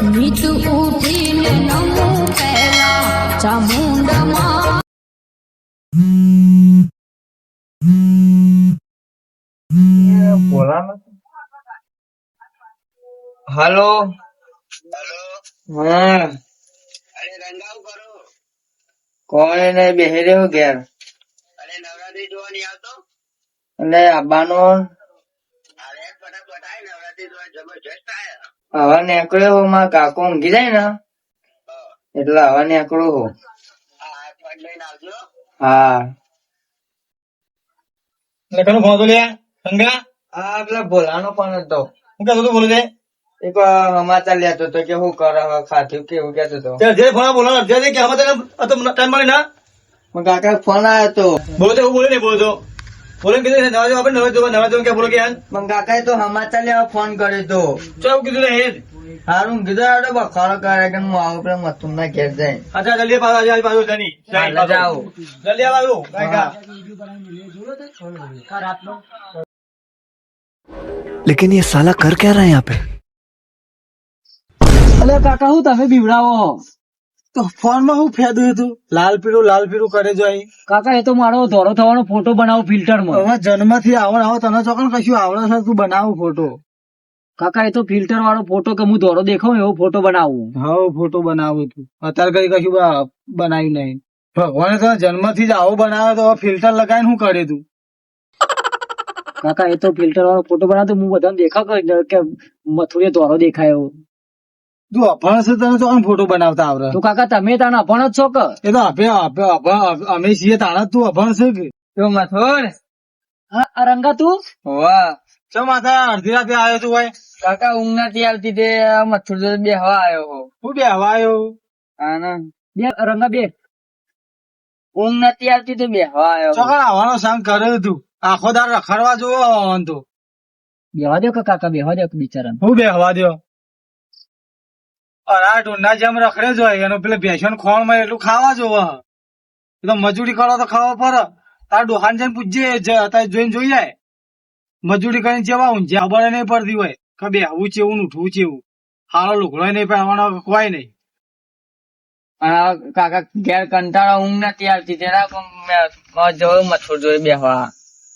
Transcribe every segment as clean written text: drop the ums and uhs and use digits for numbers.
નીત ઉઠીને નમું પહેલા ચામુંડમાં હાલો હા અરે રંગાવ કરો. કોઈ નઈ બેહી રહ્યો ઘેર અરે નવરાત્રી જોવા નહીં આવતો? એટલે આબાનો અરે ફટાફટ આય, નવરાત્રી જોવા જબરજસ્ત આયા. હવે નીકળ્યો મારા કાકો ઊંઘી જાય ને એટલે હવે નીકળું હું. આ ફટ લઈને આવજો. હા લખનો ફોન તો લ્યા સંગા આ પેલા ભોલાનો પણ હતો. હું કહેતો તો બોલે છે એક સમાચાર લેતો હતો કે શું કરે હવે ખાધું કેવું કેતો હતો. તે જે ફોન બોલો જે કે હવે તને તો ટાઈમ મળે ના મારા કાકા ફોન આવ્યો હતો. બોલો તો હું બોલે નહીં બોલો તો બોલે કીધું નવા જો આપણે નવા જો કે બોલો કે યાર મારા કાકાએ તો સમાચાર લેવા ફોન કર્યો હતો. ચો એવું કીધું ને હેડ હારું કીધું આવડે બખાડો કરે કે હું આવું પેલા મથુર ના ઘેર જાય. અચ્છા જલ્દી પાછો આજે પાછો જની હાલે જાઓ. જલ્દી આવો કાકા लेकिन ये साला कर क्या रहा है यहाँ पे? અલે કાકા હું તમે બીવડાવો તો ફોન માં હું ફેદું હતું લાલ પીળું કરે જો અહીં કાકા એ તો મારો ધોરો થવાનો ફોટો બનાવો ફિલ્ટર માં હવે જન્મ થી આવો તને ચોકન કશું આવડે છે તું બનાવું ફોટો કાકા એ તો ફિલ્ટર વાળો ફોટો કે હું ધોરો દેખાઉં એવો ફોટો બનાવું હા ફોટો બનાવું તું અત્યારે કઈ કશું બનાવ્યું નહીં ભગવાને તને જન્મ થી જ આવો બનાવ્યો તો ફિલ્ટર લગાવીને શું કરે તું કાકા એ તો ફિલ્ટર વાળો ફોટો બનાવતો હું બધાને દેખાવ કે મથુરે ધોરો દેખાય એવો તું અભણ છે તને ચોકન ફોટો બનાવતા આવડે તો કાકા તમે તાને અભણ જ છો કે એ તો અમે છીએ તારા તું અભણ છે કે તો મથુર હા આ રંગા તું વાહ ચો માથા અડધી રાતે આવ્યો તું ભાઈ કાકા ઊંઘ નથી આવતી તે મથુર જોડે બેહવા આવ્યો હો. હું બે હવા આવ્યો આના બે રંગા બે ઊંઘ નથી આવતી તો બેહવા આવ્યો. ચોકન આવવાનો સંગ કર્યો તું આખો દાર રખડવા જોવો આવવાનું તું બેવા દો કે કાકા બેવા દો બિચારા હું બે હવા દ્યો અરે ઢોંડા જેમ રખડે જ હોય એનું પેલે ભેંસો ખોળ માં એટલું ખાવા જોવે એ તો મજૂરી કરો તો ખાવા પડે તાર ડોહાન જઈને પૂછજે તારે જોઈને જોઈ જાય મજૂરી કરીને જેવા ઊંઝ્યા ખબર નહીં પડતી હોય કે બે આવું ચેવું ને ઉઠવું ચેવું હાલો લુગડો નહીં પહેરવાનો કોઈ નહીં આ કાકા ઘેર કંટાળા ઊંઘ નથી આવતી તેના જોયું મથુર જોડે બેહવા.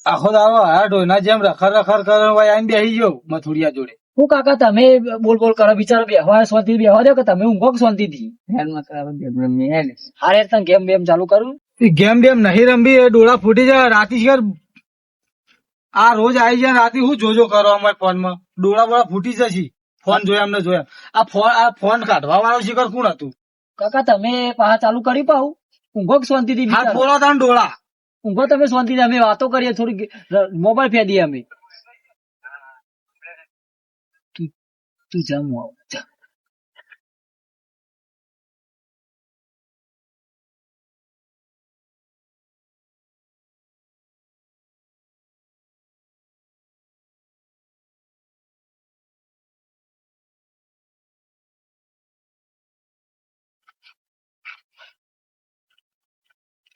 આખો દાડો હા ઢોના જેમ રખડ કરે હોય આઈને બેસી ગયો મથુરિયા જોડે હું કાકા તમે બોલ કરો બિચારો બેહવા શાંતિ બેહવા દો કે તમે ઊંઘો શાંતિ થી હારે તને ગેમ બેમ ચાલુ કરું ગેમ બેમ નહીં રમવી એ ડોળા ફૂટી જાય રાતી શિયાર આ રોજ આવી જાય રાતે હું જોજો કરો અમારા ફોન માં ડોળા બોળા ફૂટી જશે ફોન જોયા એમને જોયા આ ફોન કાઢવા વાળો શિખર કોણ હતું કાકા તમે પાછા ચાલુ કરી પાઉ ઊંઘો શાંતિ થી હાથ બોલો તાન ડોળા ઊંઘો તમે શાંતિ થી અમે વાતો કરીએ થોડી મોબાઈલ ફેદીએ અમે તું જમ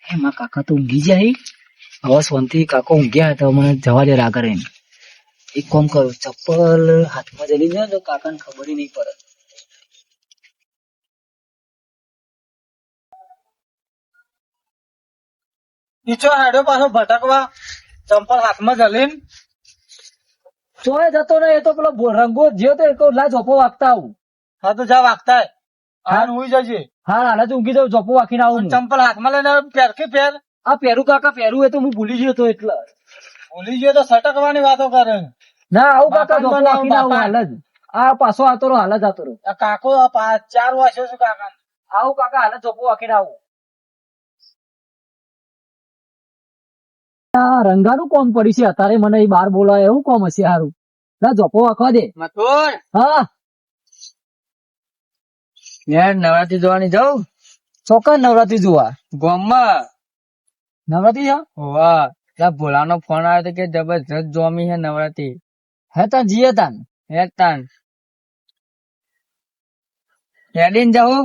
એમાં કાકા તો ઊંઘી જાય હવે શાંતિ કાકો ઊંઘ્યા હતા મને જવા દે રાગ રહીને એક કામ કરું ચપ્પલ હાથમાં જલી જાય તો કાકાને ખબર નહીં પડે નીચો હેડો પાછો ભટકવા ચંપલ હાથમાં જલીન ચોય જતો ને એ તો પેલો રંગો જ્યો તો એક લા ચોપો વાગતા આવું હા તો જા વાગતા હાન હુઈ જજે હા હાલ જ ઊંઘી જાઉં ચોપો વાગીને આવું હું. ચંપલ હાથમાં લઈને પહેર કે પહેર આ પહેરું કાકા પહેરું એ તો હું ભૂલી ગયો તો એટલે ભૂલી ગયો તો સટકવાની વાતો કરે ના આવું કાકા ચોપો બાપા વાગીને આવું હાલ જ આ પાછો આતો રહો હાલ જ આતો રહો આ કાકો 4 વર્ષો છે કાકા આવું કાકા હાલ જ ચોપો વાગીને આવું આ રંગાનું કોમ પડી છે અત્યારે મને એ બાર બોલાય એવું કોમ હશે સારું ના ચોપો વાગવા દે મથુર હા યાર નવરાત્રી જોવાની જાઉં ચોક્કસ નવરાત્રી જોવા ગામમાં. નવરાત્રી છે વાહ ત્યાં ભોલાનો ફોન આવ્યો તો કે જબરજસ્ત જોમી છે નવરાત્રી. હે તાન જીએ તાન હેતાન હેડીને જાઉં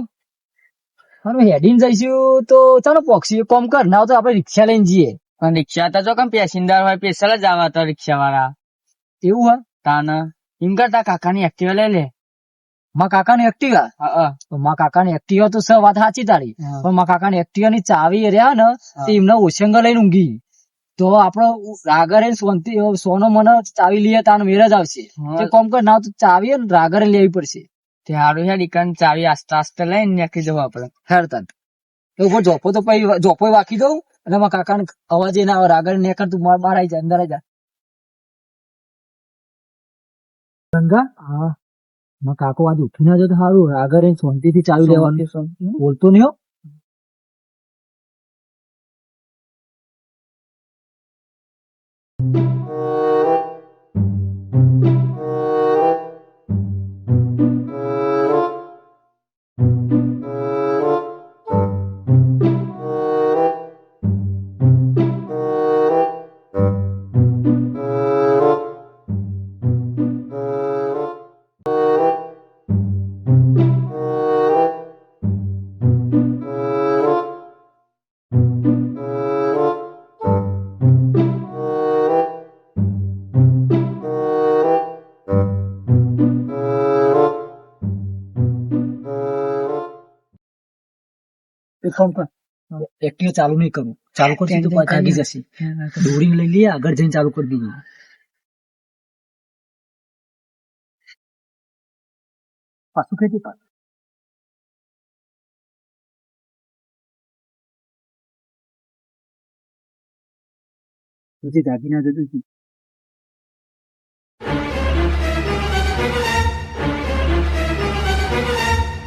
હવે હેડીને જઈશું તો ચાલો પોક્ષી કોમ કર ના તો આપડે રિક્ષા લઈને જઈએ પણ રિક્ષા તો જો કેમ પેસેન્જર હોય પેસલ જ આવા તો રિક્ષા વાળા એવું હોય તાન એમ કરતા કાકાની એક્ટિવા લઈ લે મારા કાકાની એક્ટિવા તો મારા કાકાની એક્ટિવા તો સર વાત સાચી તારી પણ મારા કાકાની એક્ટિવાની ચાવી રહ્યા ને તે એમને ઓછંગ લઈને ઊંઘી તો આપડે રાગરે સોનતિ સોનો મને ચાવી લઈએ તાનો મેળ જ આવશે તે કોમ કર ના તો ચાવી ને રાગરે લેવી પડશે સારું છે દીકરા ચાવી આસ્તે આસ્તે લઈને નાખી જવું આપડે હેરતા ઉપર જોપો તો પછી જોપો વાકી દઉં અને મારા કાકાને અવાજ ના આવે રાગરે નેકર તું બહાર આવી જા અંદર આવી જા ગંગા હા મારા કાકો આજે ઉઠી ના જતો સારું રાગરે શાંતિ થી ચાવી લેવાનું બોલતો નહીં હો એક કામ કર એક્ટિવા ચાલુ નહીં કરું ચાલુ કરશે તો પાછી જાગી જશે દોરી લઈ લઈએ આગળ જઈને ચાલુ કરી દઈએ પાછું કઈ દે પછી જાગી ના જતું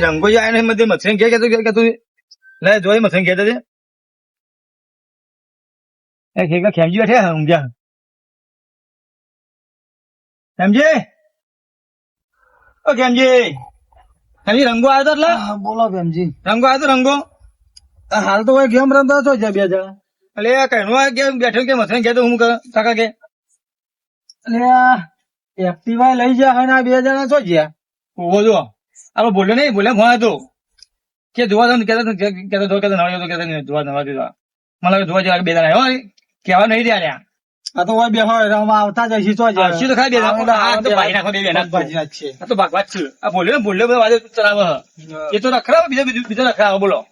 રંગો જાય ને મધ્ય મથેન કે તું લે જોઈ મથેન કે દે એ ખેગા ખેમજી બેઠે ઊંઘ્યા ખેમજી ઓ ખેમજી ખેમજી રંગો આવ્યો તો એટલે બોલો ખેમજી રંગો આવ્યો તો રંગો હાલ તો કોઈ ગેમ રમતા છો બે જણા એટલે કહેનો ગેમ બેઠો કે મથેન કે તો હું કાકા કે એટલે એક્ટિવા લઈ જાય ને આ બે જણા છો જ્યાં ઓહો જો આપડે બોલ્યો નહીં બોલ્યા ફોન હતો કે જોવા દો કેતો નવા તો કેતો જોવા નવા દીધા મને જોવા જેવા બે જણા આવ્યો કેવા નહીં રહ્યા આ તો બે આવતા જઈશું તો આવશું તો ખાલી બે ભાઈ નાખો બે આ તો ભાગવાત છે આ બોલ્યો બધા વાજે ચલાવે એ તો રખડાવ બીજા રખડાવ બોલો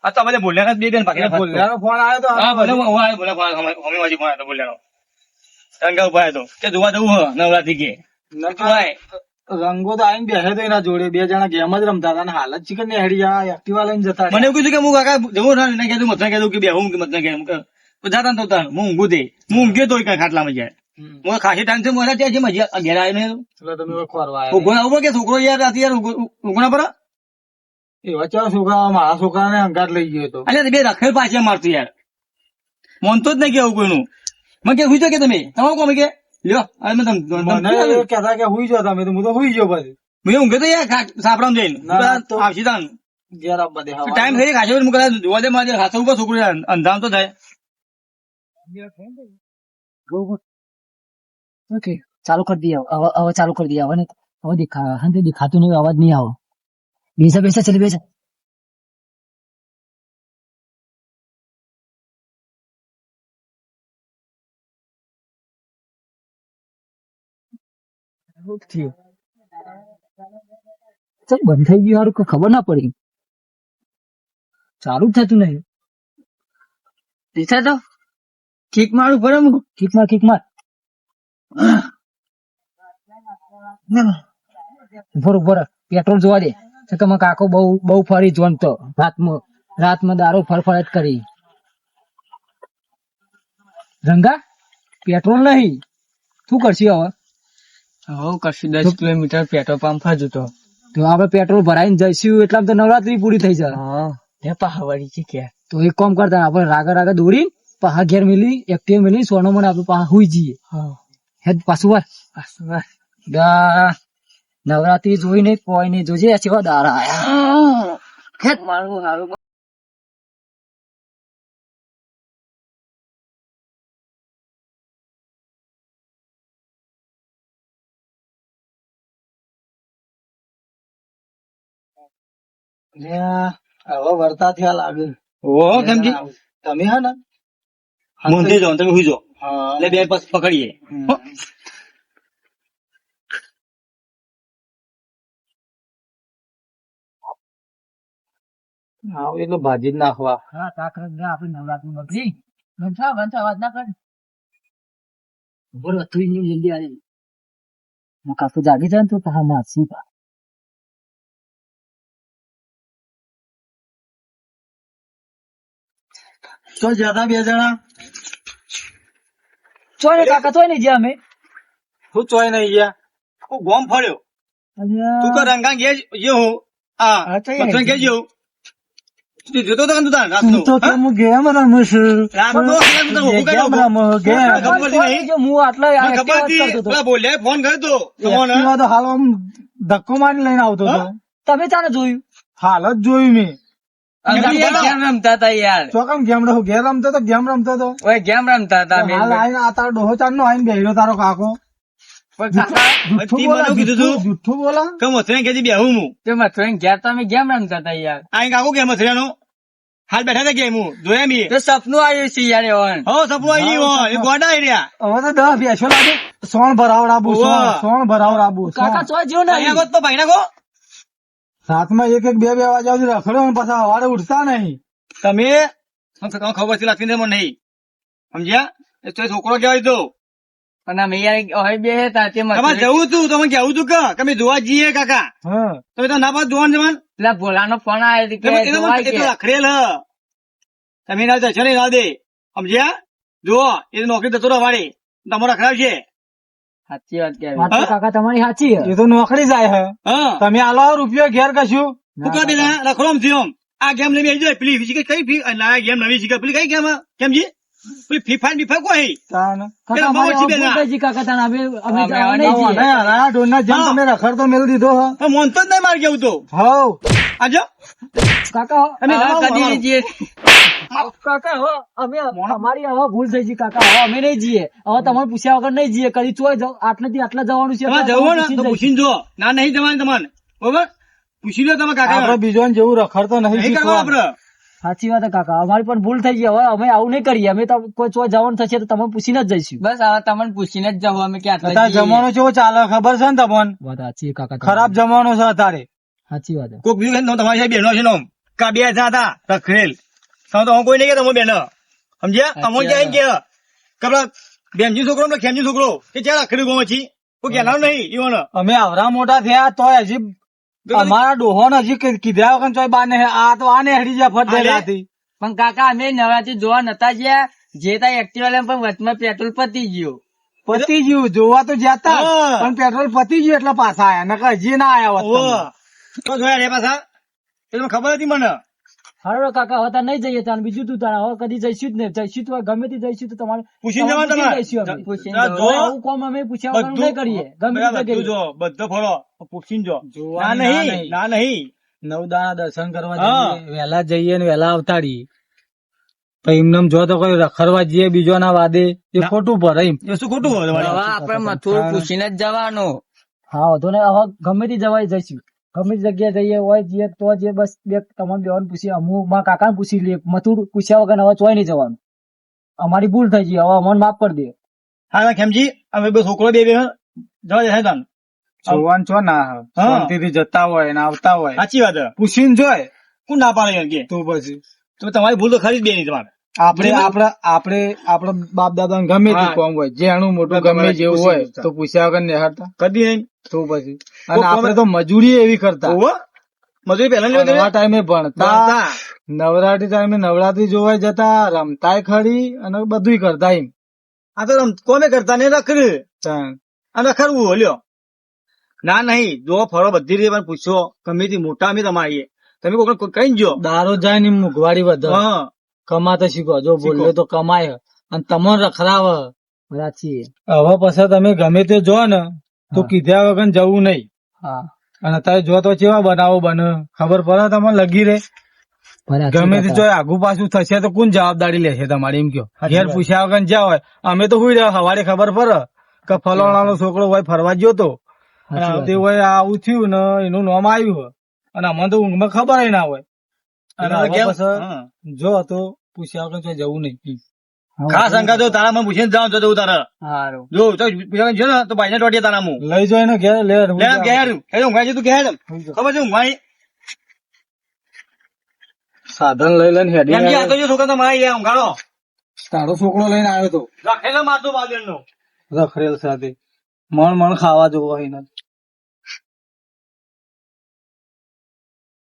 આ તો બધા બોલ્યા બે બેન ભાગી બોલ્યાનો ફોન આવ્યો તો હા બોલે ફોન આવ્યો તો બોલ્યાનો રંગા ઉભા હતો કે જોવા જવું હ નવરાત્રી કે રંગો તો આવીને બેસે તો એના જોડે બે જણા ગેમ જ રમતા હતા હાલત ચિકન ને હેડી એક્ટિવા લઈને જતા મને એવું કીધું કે હું કાકા જવું ના કીધું મત કીધું કે બેહું કે મત કેમ જતા તો હું ઊંઘું તે હું ઊંઘ્યો તો ખાટલામાં જાય હું ખાસી ટાઈમ થી મોડા ત્યાં છે મજા ઘેર આવ્યો એટલે તમે ઉભો ઉભો કે છોકરો યાર રાતે યાર ઉગણા પર એવા ચાર છોકરા મારા છોકરા ને અંગાત લઈ ગયો હતો એટલે બે રખેલ પાછળ મારતું યાર મોનતો જ નહીં કેવું કોઈનું મને કે હુઈ કે તમે કોમ કે લ્યો કેતા કે હુઈ જાઓ તમે હું તો હુઈ ગયો પછી મેં ઊંઘે તો યાર સાપડા જઈને આવશે ટાઈમ થઈ ખાસો જોવા દે મારે હાથો ઉપર છોકરો અંધામ તો થાય ઓકે ચાલુ કરી દઈએ હવે ચાલુ કરી દઈએ હવે દેખાતું નહીં અવાજ નહીં આવો બેસા ચલી બેસા બંધ થઈ ગયું સારું ખબર ના પડી ચાલુ જ થતું નહીં દીધા તો કિક મારું પડે કિક માર બરોબર પેટ્રોલ જોવા દે તો મારા કાકો બહુ ફરી જોનતો રાતમાં દારૂ ફરફરત કરી રંગા પેટ્રોલ નહીં શું કરશી હવે કશું 10 કિલોમીટર પેટ્રોલ પંપ હજુ તો આપડે પેટ્રોલ ભરાઈને જઈશું એટલે તો નવરાત્રી પૂરી થઈ જાય પહાવાળી છે કે તો એક કામ કરતા આપડે રાગા દોડી પહા ઘેર મિલી એક્ટિવ મિલી સોનો મને આપડે પહા હુઈ જઈએ હેડ પાછું વાર નવરાત્રી જોઈને કોઈ નહીં જોજે કેવા દારા આયા મારું સારું હવે વર્તા થયા લાગે તમે હા ને મૂંધી જાઓ તમે હુઈ જાઓ એટલે બે પાસ પકડીએ હા એટલે ભાજી જ નાખવા. હા કાકરા ગયા આપડે નવરાત્રી બકરી ગંઠા વાત ના કર બોલો તું જલ્દી આવી કાકુ જાગી જાય ને તો હા માસી તો જ્યાદા 2 જણા ચોય ને કાકા ચોય નહીં ગયા અમે હું ચોય નહીં ગયા હું ગોમ ફળ્યો તું કર રંગા ગયા જે હું આ મથુરા ગયા જેવું તું જોતો તો તું તાર રાતનો તો હું ગેમ રમું છું રાતનો ગેમ રમું ગેમ ખબર નહીં જો હું આટલા ખબર હતી બોલ્યા ફોન કર્યો તો હાલ આમ ધક્કો મારી લઈને આવતો હતો તમે ચાને જોયું હાલ જ જોયું મેં ગેમ રમતા હતા યાર. ચોકમ ગેમ રમતો ગેમ રમતો તો ગેમ રમતો તો ઓય ગેમ રમતા હતા અમે. હાલ આઈને આ તારો ડોહો ચાંદ નો આઈને બેહ્યો તારો કાકો પણ કાકા, જુઠ્ઠું બોલા જુઠ્ઠું બોલા તે મથુરાને ઘેર તો અમે ગેમ રમતા હતા યાર. તો સપનું આવ્યું છે યાર એવાનું. હવે તો 10 બેસો લાગે સોણ ભરાવડાબુ સોણ ભરાવડાબુ કાકા ચોય જેવો નહીં રાતમાં 1-1 2-2 વાગ્યા સુધી રખડો ને પાછા સવારે ઉઠતા નહીં. તમે ખબર છે લાગતી નહીં સમજ્યા એ તો છોકરો કહેવાય તો પણ અમે યાર હવે બે હતા તે તમારે મથુરા જવું તું તમે કેવું તું કે તમે જોવા જઈએ કાકા હા તમે તો ના પાસ જોવાનું જવાન પેલા ભોલાનો ફોન આવ્યો કે જોવાય કે. રખડેલ હ તમે ના દર્શન ના દે સમજ્યા જુઓ એ તો નોકરી જતો રવાડે તમારો રખડાવ છે સાચી વાત કે વાત તો કાકા તમારી સાચી એ તો નોકરી જાય હે હા તમે આલો રૂપિયો ઘેર કશું શું કરી દેલા રખડો થયો આ ગેમ લઈને આવી જાય પેલી વિશિકા કઈ ફી ના ગેમ નવી શીખા પેલી કઈ ગેમ કેમ જી પેલી ફી ફાઈન બીફા કોઈ તાન કાકા બહુ ઓછી બેન. અમારી કાકા તાન અમે અમે જવા નહીં જવા જઈએ. આ ડોનના જેમ તમે રખડતો મેલ દીધો હ મોનતો જ નહીં માર કેવું તો હવ આજો કાકા અમે હવે જવા કદી નહીં જઈએ. કાકા હવે અમે અમારી હવે ભૂલ થઈ ગઈ કાકા હવે અમે નહીં જઈએ હવે તમારે પૂછ્યા વગર નહીં જઈએ કદી ચોય આટલેથી આટલા જવાનું છે તમારે જવું હોય ને તો પૂછીને જો ના નહીં જવાનું તમારે બરોબર પૂછી લો તમે કાકા આપડે બીજો જેવું રખડતો નહીં નહીં કરવા શીખવા. આપડે સાચી વાત છે કાકા અમારી પણ ભૂલ થઈ ગઈ હવે અમે આવું નહીં કરીએ અમે તો કોઈ ચોય જવાનું થશે તો તમે પૂછીને જ જઈશું બસ હવે તમને પૂછીને જ જવું અમે કે આટલા અત્યારે જઈએ. જમાનો કેવો ચાલે ખબર છે ને તમને વાત સાચી કાકા ખરાબ જમાનો છે અત્યારે સાચી વાત છે. કોક બીજું કઈ તમારી સાહેબ બહેનો છે ને કા બે હતા રખડેલ તો હું કોઈ નહીં કે તમે બેન સમજ્યા અમો ક્યાં કે કપડા બેનજી છોકરો ને ખેમજી છોકરો કે ચાલ રખડી ગયો પછી કોઈ કહેનાર નહીં ઈવન અમે આવરા મોટા થયા તોય હજી અમારા ડોહો ને હજી કીધા વગર ચોય બાને આ તો આને હેડી જાય ફટ દેલાથી. પણ કાકા અમે નવરાત્રી જોવા નતા ગયા જે ત્યાં એક્ટિવા લઈને પણ વચમાં પેટ્રોલ પતી ગયું. પતી ગયું જોવા તો જતા હા. પણ પેટ્રોલ પતી ગયું એટલે પાછા આયા નકર હજી ના આયા હોત તમે. તો જોયા રે પાછા એ તમને ખબર હતી મને હારો કાકા હવે ત્યાં નહીં જઈએ ત્યાં બીજું તું તારા હવે કદી જઈશું જ નહીં જઈશું તો ગમે તે જઈશું તો તમારે પૂછીને તમારે જવાનું તમારે. જઈશું અમે. પૂછીને આ જવું. જો. આવું કામ અમે પૂછ્યા વગર નહીં કરીએ ગમે તે બધું જગ્યાએ. જો બધો ફળો પૂછીને જો ના જોવાનું નહીં ના નહીં નવદાણા દર્શન કરવા હા. જઈએ વહેલા જઈએ ને વહેલા આવતાડીએ તો એમને જો તો કોઈ રખડવા જઈએ બીજો ના વાદે એ ના. ખોટું પડે એમ. એ શું ખોટું હોય હવે તમારે આપણે મથુર પૂછીને જ જવાનું. હા વાંધો નહીં હવે ગમે તે જવાય જઈશું ગમે તે જગ્યાએ જઈએ હોય જઈએ તો જે બસ બે તમારે બેવાને પૂછી હું મારા કાકાને પૂછી લઈએ મથુર પૂછ્યા વગર હવે ચોય નહીં જવાનું અમારી ભૂલ થઈ ગઈ હવે અમને માફ કરી દે હા ખેમજી અમે બે છોકરો બે જવા જાય તાન જોવાનું છો ના હે. હા. શાંતિથી જતા હોય ને આવતા હોય સાચી વાત છે. પૂછીને જોય કોણ ના પાડે યાર કે તો પછી તો તમારી ભૂલ તો ખરી જ બે નહીં તમારે આપણે આપડે બાપ દાદા ગમે તે હા. કોમ હોય જે એનું મોટું તમારે ગમે જેવું પૂછી હોય પૂછતા. તો પૂછ્યા વગર નિહાળતા કદી નહીં તો પછી કોક અને આપડે તો મજૂરી એવી કરતા ઓહો મજૂરી પહેલા લેવા નવા દેવા ટાઈમે ભણતા નવરાત્રી ટાઈમે નવરાત્રી જોવા જતા રમતાય ખરી અને બધું કરતા એમ આ તો કોમે કરતા નહીં રખડ તાણ. અને રખડવું હોલ્યો ના નહીં જો ફળો બધી રીતે પણ પૂછો ગમે તે મોટા અમે તમારી તમે કોઈ કઈ જો દારો જાય ને એમ મોંઘવારી વધે હા કમાતા શીખો જો બોલે તો કમાય અને તમને રખડાવે સાચી હવે પછી તમે ગમે તે જો ને તો કીધા વગર જવું નહીં હા અને અત્યારે જો તો કેવા બનાવો બને ખબર પડે તમને લગી રે ગમે તે જો આગુ પાછું થશે તો કોણ જવાબદારી લેશે તમારી એમ કયો ઘેર પૂછ્યા વગર જ્યાં હોય અમે તો હુઈ રહ્યા સવારે ખબર પડે કે ફલોણાનો છોકરો હોય ફરવા ગયો તો અને આવતી હોય આવું થયું ને એનું નામ આવ્યું હોય અને અમને તો ઊંઘમાં ખબર ના હોય અને હવે પછી હા. જો તો પૂછ્યા વગર ચોય જવું નહીં ખાસ અંકા જો તારા મને પૂછીને જાઉં તો જવું તારા સારું. જો તો પૂછ્યા છે ને તો ભાઈ ને ટોટીએ તારા હું લઈ જાય ને ઘેર લે લે ઘેર એ ઊંઘાય છે તું ઘેર ખબર છે ઊંઘાય સાધન લઈ લઈને હેડી બેનજી આ તો જો છોકરા તમારા અહીંયા ઊંઘાડો તારો છોકરો લઈને આવ્યો તો રાખેલો મારતો બાજરનો રખડેલ સાથે મણ ખાવા જોવો એને